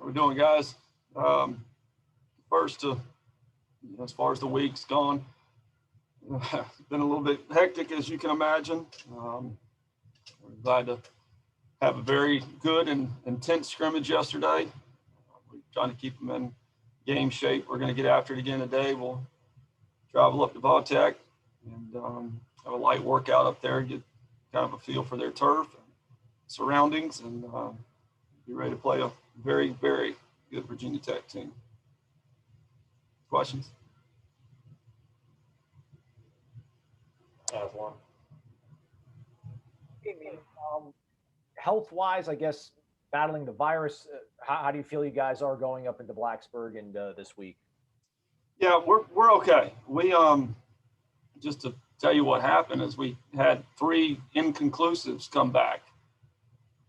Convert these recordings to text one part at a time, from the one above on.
How we doing, guys? Um, First, as far as the week's gone, it's been a little bit hectic, as you can imagine. We're glad to have a very good and intense scrimmage yesterday. We're trying to keep them in game shape. We're going to get after it again today. We'll travel up to Vautech and have a light workout up there, get kind of a feel for their turf and surroundings, and be ready to play a very, very good Virginia Tech team. Questions? I have one. Health-wise, I guess, battling the virus, how do you feel you guys are going up into Blacksburg and this week? Yeah, we're okay. We just to tell you what happened is we had 3 inconclusives come back,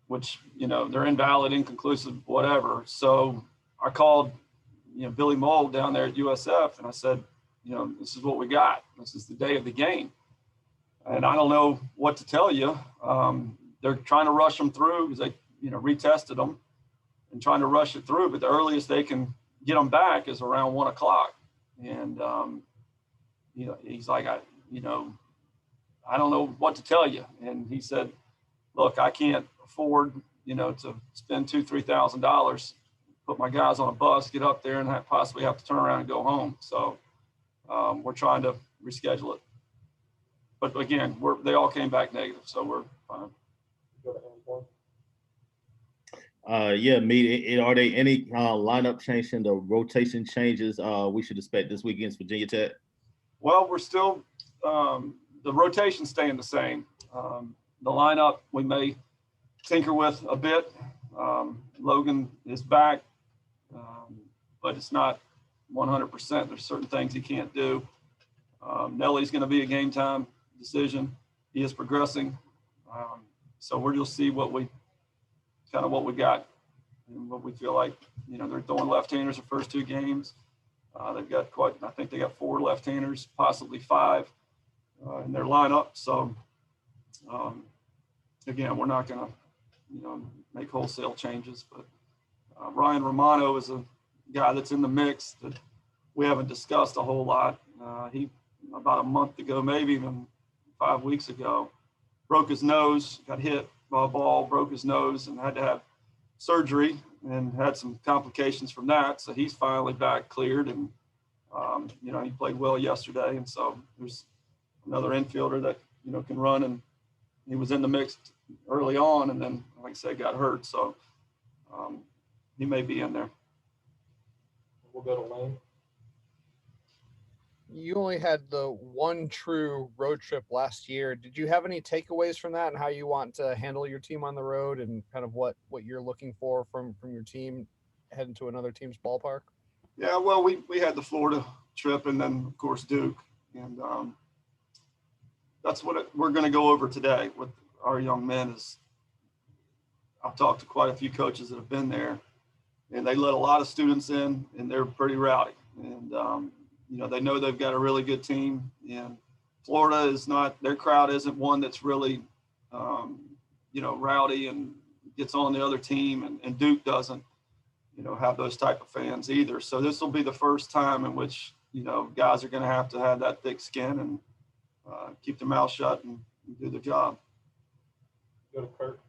which they're invalid, inconclusive, whatever. So I called Billy Mold down there at USF, and I said, this is what we got. This is the day of the game, and I don't know what to tell you. They're trying to rush them through because they retested them and trying to rush it through, but the earliest they can get them back is around 1 o'clock. And he's like, I don't know what to tell you. And he said, look, I can't afford to spend $2,000-$3,000, put my guys on a bus, get up there, and possibly have to turn around and go home. So we're trying to reschedule it. But again, they all came back negative, so we're fine. Yeah, Mead, are there any lineup change and the rotation changes we should expect this week against Virginia Tech? Well, we're still the rotation staying the same. The lineup we may tinker with a bit. Logan is back, but it's not 100%. There's certain things he can't do. Nelly's going to be a game time decision. He is progressing, so we'll just see what we got and what we feel like. They're throwing left-handers the first 2 games. They've got I think they got 4 left-handers, possibly 5 in their lineup. So again, we're not going to make wholesale changes, but Ryan Romano is a guy that's in the mix that we haven't discussed a whole lot. He about a month ago, maybe even 5 weeks ago, broke his nose, got hit by a ball, broke his nose, and had to have surgery and had some complications from that. So he's finally back cleared, and he played well yesterday. And so there's another infielder that can run, and he was in the mix early on, and then, like I said, got hurt. So he may be in there. We'll go to Lane. You only had the one true road trip last year. Did you have any takeaways from that and how you want to handle your team on the road and kind of what you're looking for from your team heading to another team's ballpark? Yeah, well, we had the Florida trip and then, of course, Duke. And that's what we're going to go over today with our young men. Is I've talked to quite a few coaches that have been there, and they let a lot of students in, and they're pretty rowdy. And they know they've got a really good team, and Florida is not, their crowd isn't one that's really, rowdy and gets on the other team, and Duke doesn't, have those type of fans either. So this will be the first time in which, guys are going to have that thick skin and keep their mouth shut and do the job. Go to Kurt.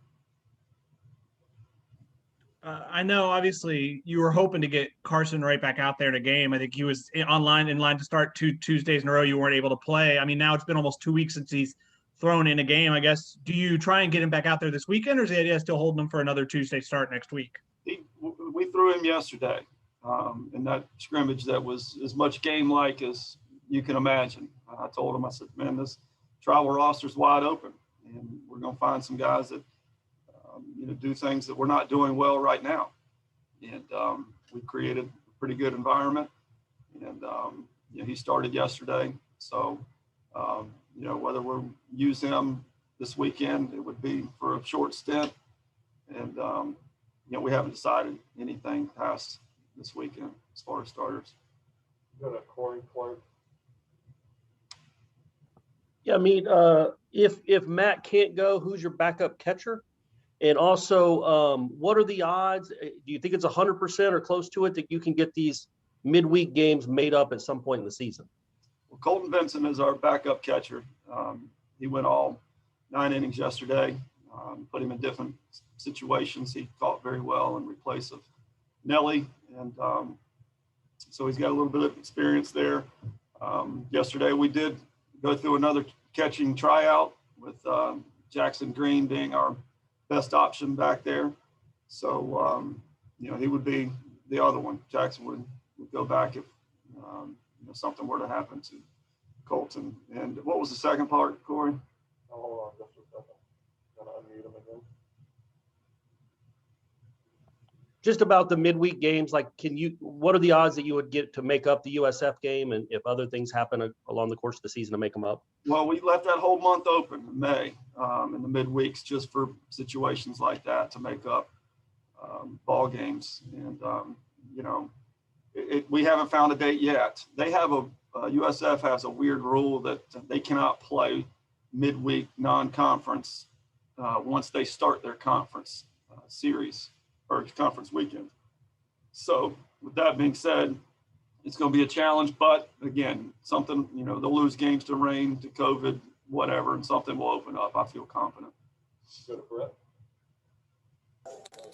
I know, obviously, you were hoping to get Carson right back out there in a game. I think he was in line to start 2 Tuesdays in a row. You weren't able to play. I mean, now it's been almost 2 weeks since he's thrown in a game. I guess, do you try and get him back out there this weekend, or is the idea still holding him for another Tuesday start next week? We threw him yesterday in that scrimmage that was as much game-like as you can imagine. I told him, I said, man, this travel roster's wide open, and we're going to find some guys that do things that we're not doing well right now. And we created a pretty good environment. And, he started yesterday. So, whether we'll use him this weekend, it would be for a short stint. And, we haven't decided anything past this weekend as far as starters. Go to Corey Clark. Yeah, I mean, if Matt can't go, who's your backup catcher? And also, what are the odds? Do you think it's 100% or close to it that you can get these midweek games made up at some point in the season? Well, Colton Benson is our backup catcher. He went all 9 innings yesterday, put him in different situations. He caught very well in replace of Nelly. And so he's got a little bit of experience there. Yesterday, we did go through another catching tryout with Jackson Green being our best option back there. So, he would be the other one. Jackson would go back if something were to happen to Colton. And what was the second part, Corey? Oh, hold on just a second. I'm gonna unmute him again. Just about the midweek games, like what are the odds that you would get to make up the USF game, and if other things happen along the course of the season to make them up? Well, we left that whole month open in May, in the midweeks, just for situations like that to make up ball games. And, we haven't found a date yet. They have USF has a weird rule that they cannot play midweek non-conference once they start their conference series or conference weekend. So with that being said, it's going to be a challenge, but again, something, they'll lose games to rain, to COVID, whatever, and something will open up. I feel confident. Go to Brett.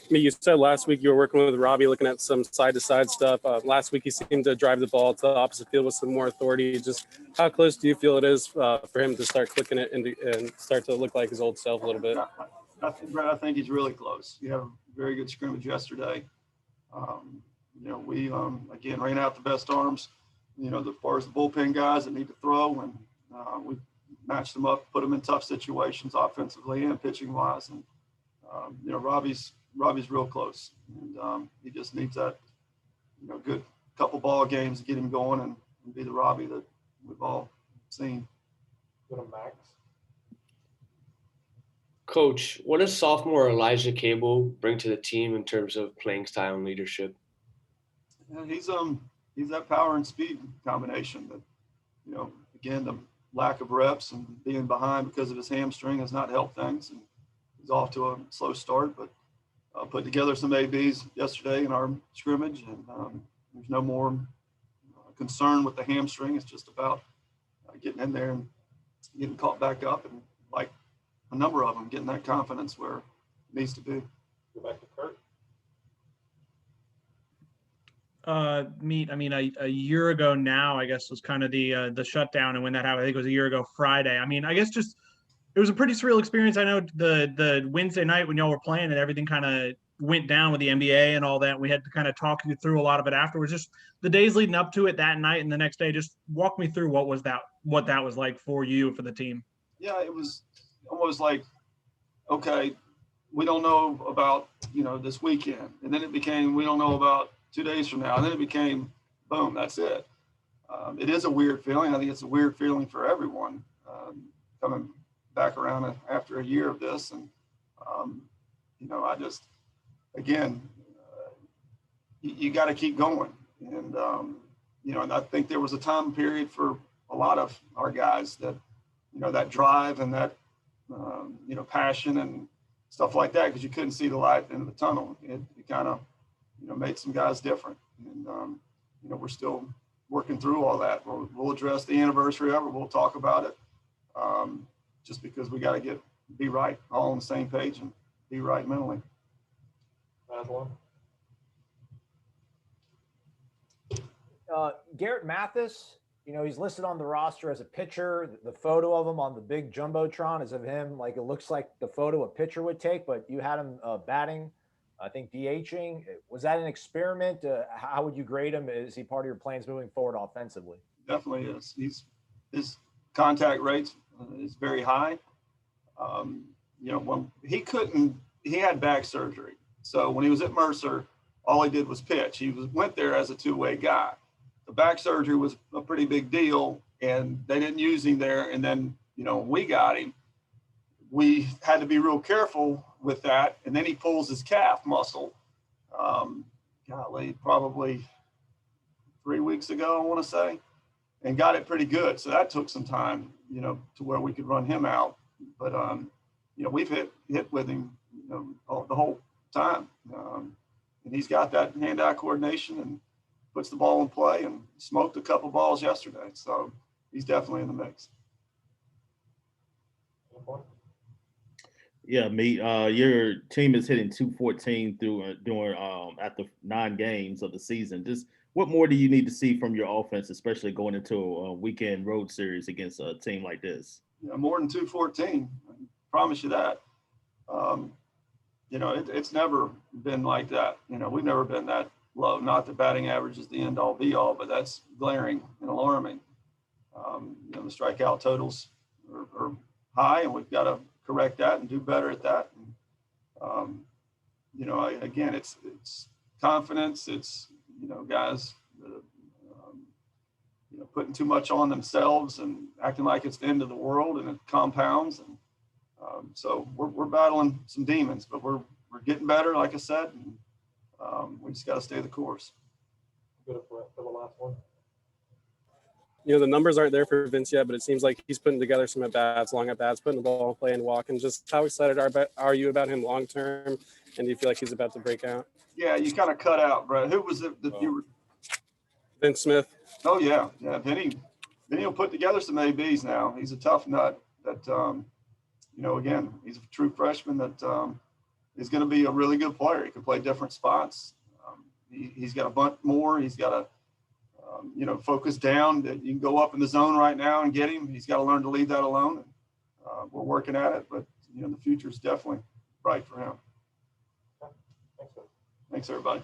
You said last week you were working with Robbie, looking at some side-to-side stuff. Last week he seemed to drive the ball to the opposite field with some more authority. Just how close do you feel it is for him to start clicking it and start to look like his old self a little bit? I think he's really close. You have a very good scrimmage yesterday. We again ran out the best arms. As far as the bullpen guys that need to throw, and we matched them up, put them in tough situations offensively and pitching wise. And Robbie's real close, and he just needs that good couple ball games to get him going and be the Robbie that we've all seen. Go to Max. Coach, what does sophomore Elijah Cable bring to the team in terms of playing style and leadership? Yeah, he's that power and speed combination that, again, the lack of reps and being behind because of his hamstring has not helped things. And he's off to a slow start, but put together some ABs yesterday in our scrimmage, and there's no more concern with the hamstring. It's just about getting in there and getting caught back up, and like a number of them, getting that confidence where it needs to be. Go back to Kurt. A year ago now, I guess, was kind of the shutdown, and when that happened, I think it was a year ago Friday. I guess just it was a pretty surreal experience. I know the Wednesday night when y'all were playing and everything kind of went down with the NBA and all that. We had to kind of talk you through a lot of it afterwards. Just the days leading up to it that night and the next day. Just walk me through what that was like for you, for the team. Yeah, it was almost like, okay, we don't know about this weekend, and then it became we don't know about 2 days from now, and then it became boom, that's it. It is a weird feeling. I think it's a weird feeling for everyone coming back around after a year of this. And, I just, again, you got to keep going. And, and I think there was a time period for a lot of our guys that, that drive and that, passion and stuff like that, because you couldn't see the light at the end of the tunnel. It kind of, made some guys different. And, we're still working through all that. We'll address the anniversary of it. We'll talk about it. Just because we got to be right, all on the same page and be right mentally. Madeline. Garrett Mathis, he's listed on the roster as a pitcher. The photo of him on the big jumbotron is of him, like it looks like the photo a pitcher would take, but you had him batting, I think DHing. Was that an experiment? How would you grade him? Is he part of your plans moving forward offensively? Definitely is. His contact rates is very high. When he had back surgery. So when he was at Mercer, all he did was pitch. He went there as a two-way guy. The back surgery was a pretty big deal, and they didn't use him there. And then, when we got him, we had to be real careful with that. And then he pulls his calf muscle, probably 3 weeks ago, I want to say, and got it pretty good. So that took some time, to where we could run him out. But, we've hit with him, the whole time. And he's got that hand-eye coordination and puts the ball in play and smoked a couple balls yesterday. So he's definitely in the mix. Yeah, Meat. Your team is hitting 214 during after 9 games of the season. Just what more do you need to see from your offense, especially going into a weekend road series against a team like this? More than 214. I promise you that. It's never been like that. We've never been that low. Not that batting average is the end all be all, but that's glaring and alarming. The strikeout totals are high, and we've got to correct that and do better at that. And, again, it's confidence. It's, guys, putting too much on themselves and acting like it's the end of the world, and it compounds. And so we're battling some demons, but we're getting better, like I said, and we just got to stay the course. Good for the last one. The numbers aren't there for Vince yet, but it seems like he's putting together some at-bats, long at-bats, putting the ball in play and walking. Just how excited are you about him long-term, and do you feel like he's about to break out? Yeah, you kind of cut out, Brett. Who was it that you were? Vince Smith. Oh, yeah. Vinny will put together some ABs now. He's a tough nut that, again, he's a true freshman that is going to be a really good player. He can play different spots. He's got a bunch more. He's got to, focus down. That you can go up in the zone right now and get him. He's got to learn to leave that alone. We're working at it, but, the future is definitely bright for him. Thanks, Thanks, everybody.